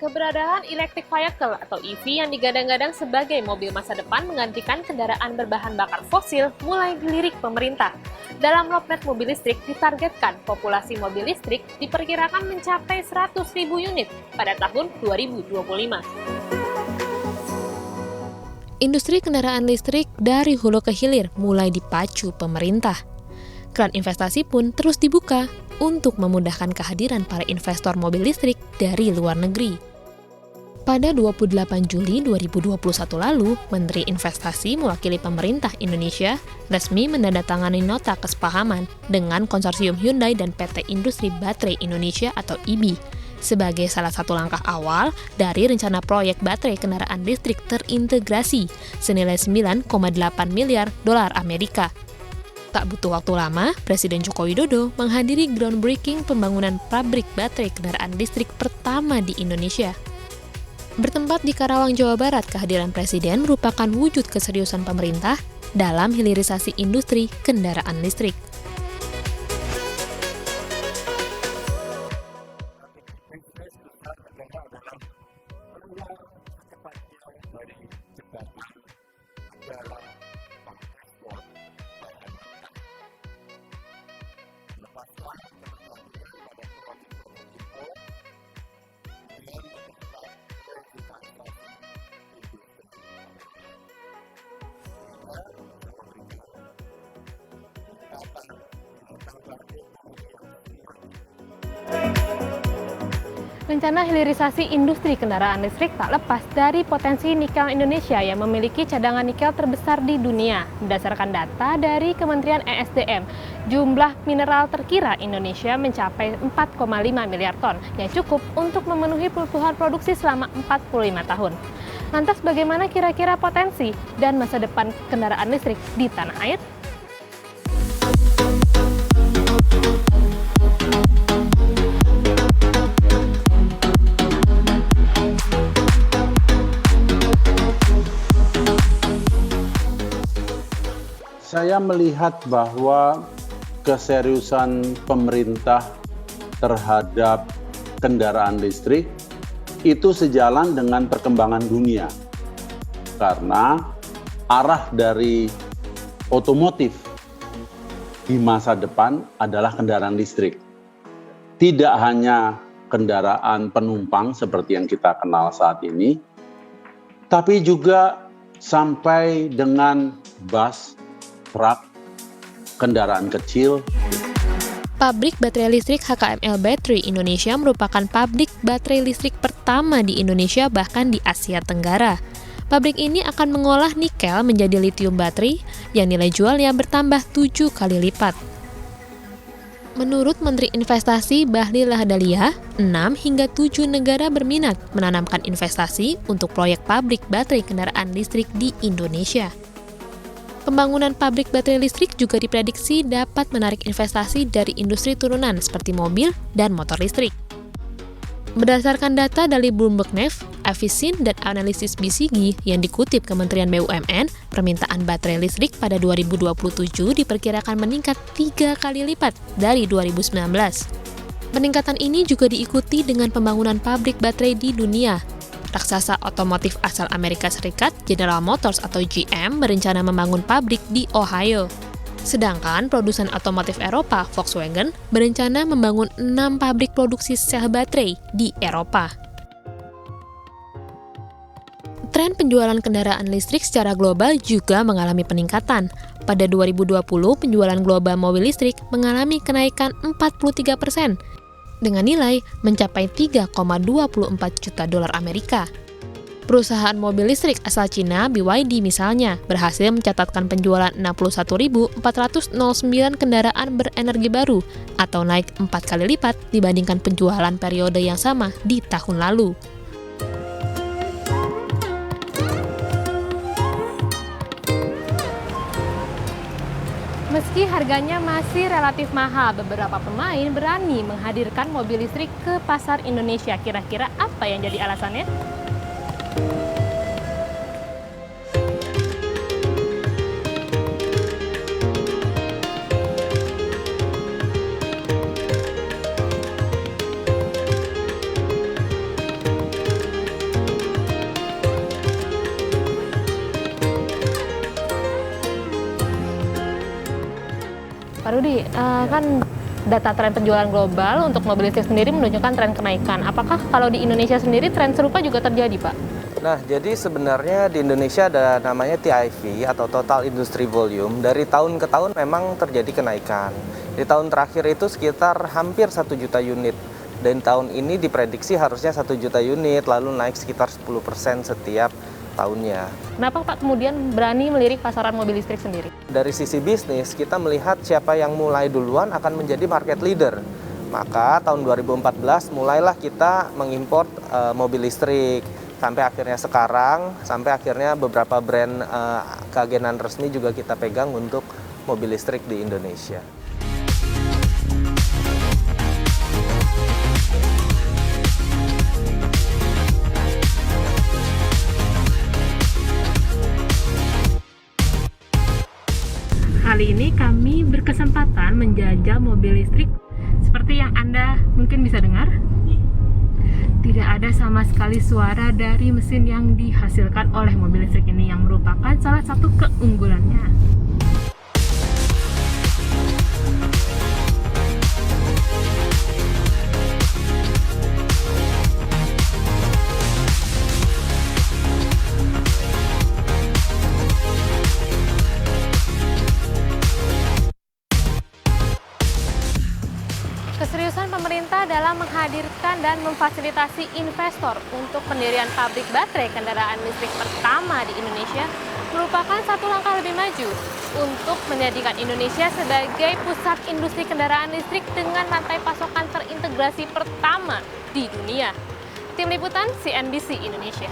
Keberadaan electric vehicle atau EV yang digadang-gadang sebagai mobil masa depan menggantikan kendaraan berbahan bakar fosil mulai dilirik pemerintah. Dalam roadmap mobil listrik ditargetkan populasi mobil listrik diperkirakan mencapai 100.000 unit pada tahun 2025. Industri kendaraan listrik dari hulu ke hilir mulai dipacu pemerintah. Keran investasi pun terus dibuka untuk memudahkan kehadiran para investor mobil listrik dari luar negeri. Pada 28 Juli 2021 lalu, Menteri Investasi mewakili pemerintah Indonesia resmi menandatangani nota kesepahaman dengan konsorsium Hyundai dan PT Industri Baterai Indonesia atau IBI sebagai salah satu langkah awal dari rencana proyek baterai kendaraan listrik terintegrasi senilai 9,8 miliar dolar Amerika. Tak butuh waktu lama, Presiden Joko Widodo menghadiri groundbreaking pembangunan pabrik baterai kendaraan listrik pertama di Indonesia. Bertempat di Karawang, Jawa Barat, kehadiran Presiden merupakan wujud keseriusan pemerintah dalam hilirisasi industri kendaraan listrik. Rencana hilirisasi industri kendaraan listrik tak lepas dari potensi nikel Indonesia yang memiliki cadangan nikel terbesar di dunia. Berdasarkan data dari Kementerian ESDM, jumlah mineral terkira Indonesia mencapai 4,5 miliar ton, yang cukup untuk memenuhi kebutuhan produksi selama 45 tahun. Lantas bagaimana kira-kira potensi dan masa depan kendaraan listrik di tanah air? Saya melihat bahwa keseriusan pemerintah terhadap kendaraan listrik itu sejalan dengan perkembangan dunia. Karena arah dari otomotif di masa depan adalah kendaraan listrik. Tidak hanya kendaraan penumpang seperti yang kita kenal saat ini, tapi juga sampai dengan bus, truk, kendaraan kecil. Pabrik baterai listrik HKML Battery Indonesia merupakan pabrik baterai listrik pertama di Indonesia bahkan di Asia Tenggara. Pabrik ini akan mengolah nikel menjadi lithium baterai yang nilai jualnya bertambah 7 kali lipat. Menurut Menteri Investasi Bahlil Lahadalia, 6 hingga 7 negara berminat menanamkan investasi untuk proyek pabrik baterai kendaraan listrik di Indonesia. Pembangunan pabrik baterai listrik juga diprediksi dapat menarik investasi dari industri turunan seperti mobil dan motor listrik. Berdasarkan data dari Bloomberg News, Avisin dan analisis BCG yang dikutip Kementerian BUMN, permintaan baterai listrik pada 2027 diperkirakan meningkat 3 kali lipat dari 2019. Peningkatan ini juga diikuti dengan pembangunan pabrik baterai di dunia. Raksasa otomotif asal Amerika Serikat, General Motors atau GM, berencana membangun pabrik di Ohio. Sedangkan produsen otomotif Eropa, Volkswagen, berencana membangun 6 pabrik produksi sel baterai di Eropa. Tren penjualan kendaraan listrik secara global juga mengalami peningkatan. Pada 2020, penjualan global mobil listrik mengalami kenaikan 43%, dengan nilai mencapai 3,24 juta dolar Amerika. Perusahaan mobil listrik asal Cina, BYD misalnya, berhasil mencatatkan penjualan 61.409 kendaraan berenergi baru atau naik 4 kali lipat dibandingkan penjualan periode yang sama di tahun lalu. Meski harganya masih relatif mahal, beberapa pemain berani menghadirkan mobil listrik ke pasar Indonesia. Kira-kira apa yang jadi alasannya? Pak Rudi, kan data tren penjualan global untuk mobil listrik sendiri menunjukkan tren kenaikan. Apakah kalau di Indonesia sendiri tren serupa juga terjadi, Pak? Nah, jadi sebenarnya di Indonesia ada namanya TIV atau Total Industry Volume. Dari tahun ke tahun memang terjadi kenaikan. Di tahun terakhir itu sekitar hampir 1 juta unit. Dan tahun ini diprediksi harusnya 1 juta unit, lalu naik sekitar 10% setiap tahunnya. Kenapa Pak kemudian berani melirik pasaran mobil listrik sendiri? Dari sisi bisnis, kita melihat siapa yang mulai duluan akan menjadi market leader. Maka tahun 2014 mulailah kita mengimpor mobil listrik. Sampai akhirnya sekarang, sampai akhirnya beberapa brand keagenan resmi juga kita pegang untuk mobil listrik di Indonesia. Kali ini kami berkesempatan menjajal mobil listrik. Seperti yang Anda mungkin bisa dengar, tidak ada sama sekali suara dari mesin yang dihasilkan oleh mobil listrik ini, yang merupakan salah satu keunggulannya. Keseriusan pemerintah dalam menghadirkan dan memfasilitasi investor untuk pendirian pabrik baterai kendaraan listrik pertama di Indonesia merupakan satu langkah lebih maju untuk menjadikan Indonesia sebagai pusat industri kendaraan listrik dengan rantai pasokan terintegrasi pertama di dunia. Tim Liputan CNBC Indonesia.